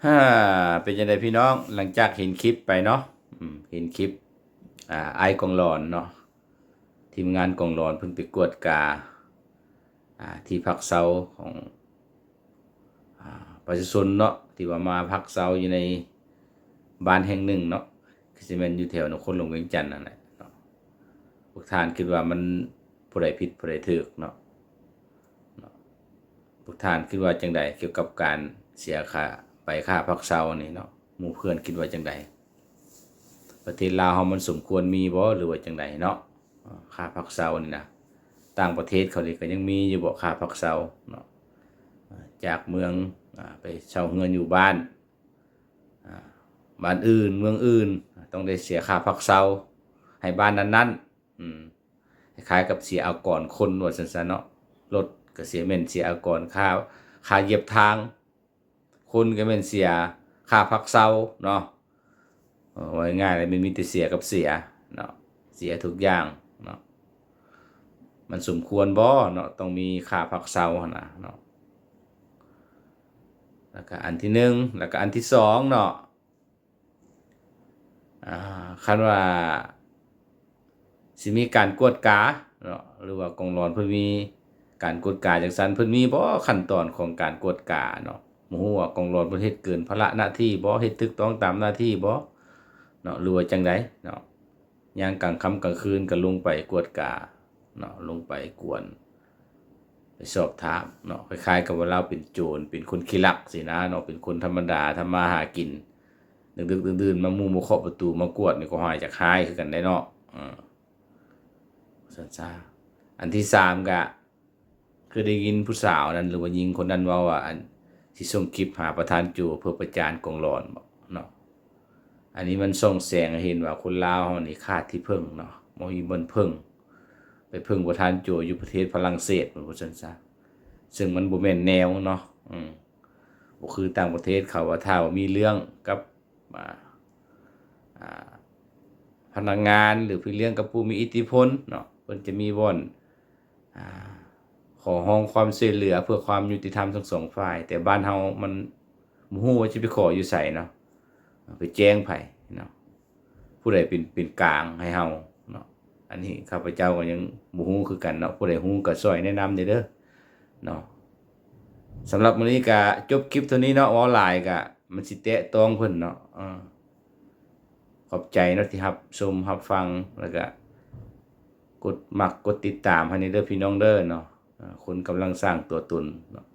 ฮ่าเป็นยังไงพี่น้องหลังจากเห็นคลิปไปเนาะเห็นคลิปไอกองหลอนเนาะทีมงานกองหลอนเพิ่นไปกวดกาที่พักเซาของประชาชนเนาะที่ว่ามาพักเซาอยู่ในบ้านแห่งหนึ่งเนาะคือสิแม่นอยู่แถวนครหลวงเวียงจันทน์นั่นแหละเนาะพวกท่านคิดว่ามันผู้ใดผิดผู้ใดถูกเนาะพวกท่านคิดว่าจังใดเกี่ยวกับการเสียค่าไปค่าพักเซานี่เนาะหมู่เพื่อนคิดว่าจังใดประเทศลาวเฮามันสมควรมีบ่หรือว่าจังใดเนาะค่าพักเซานี่นะต่างประเทศเขานี่ก็ยังมีอยู่บ่ค่าพักเซาเนาะจากเมืองไปเช่าเงินอยู่บ้านบ้านอื่นเมืองอื่นต้องได้เสียค่าพักเซาให้บ้านนั้นๆคล้ายๆกับเสียเอาก่อนคนว่าซั่นๆเนาะรถก็เสียแม่นเสียเอาก่อนค่าเหยียบทางคนก็แม่นเสียค่าพักเซาเนาะว่าง่ายๆเลยมันมีแต่เสียกับเสียเนาะเสียทุกอย่างเนาะมันสมควรบ่เนาะต้องมีค่าพักเซาหั่นน่ะเนาะแล้วก็อันที่1แล้วก็อันที่2เนาะคันว่าสิมีการกวดกาเนาะหรือว่ากองร้อนเพิ่นมีการกวดกาจังซั่นเพิ่นมีบ่ขั้นตอนของการกวดกาเนาะบ่ฮู้ว่ากองร้อนเพิ่นเฮ็ดเกินภาระหน้าที่บ่เฮ็ดถูกต้องตามหน้าที่บ่เนาะหรือว่าจังไดเนาะยามกลางค่ำกลางคืนก็ลงไปกวดกาเนาะลงไปกวนไปสอบถามเนาะคล้ายๆกับว่าเราเป็นโจรเป็นคนขี้ลักสินะเนาะเป็นคนธรรมดาทำมาหากินดึกๆดื่นๆมามุงมาเคาะประตูมากวดนี่ก็หายจากหายคือกันได้เนาะซั่นซะอันที่3ก็คือได้ยินผู้สาวนั้นหรือว่าหญิงคนนั้นเว้าว่าอันสิส่งคลิปหาประธานโจเพื่อประจานกองร้อนบ่เนาะอันนี้มันส่องแสงให้เห็นว่าคนลาวเฮานี่ขาดที่พึ่งเนาะบ่มีบ่อนพึ่งไปพึ่งประธานโจอยู่ประเทศฝรั่งเศสว่าซั่นซะซึ่งมันบ่แม่นแนวเนาะบ่คือต่างประเทศเขาว่าถ้าว่ามีเรื่องกับพนักงานหรือมีเรื่องกับผู้มีอิทธิพลเนาะเพิ่นจะมีบ่อนขอร้องความช่วยเหลือเพื่อความยุติธรรมทั้งสองฝ่ายแต่บ้านเฮามันบ่ฮู้ว่าสิไปขออยู่ไสเนาะไปแจ้งไผเนาะผู้ใดเป็นกลางให้เฮาเนาะอันนี้ข้าพเจ้าก็ยังบ่ฮู้คือกันเนาะผู้ใดฮู้ก็ช่วยแนะนำเด้อเนาะสำหรับมื้อนี้ก็จบคลิปเท่านี้เนาะเว้าหลายก็มันสิแตะต้องเพิ่นเนาะขอบใจเนาะที่รับชมรับฟังแล้วก็กดมักกดติดตามให้เด้อพี่น้องเด้อเนาะคนกำลังสร้างตัวตนเนาะ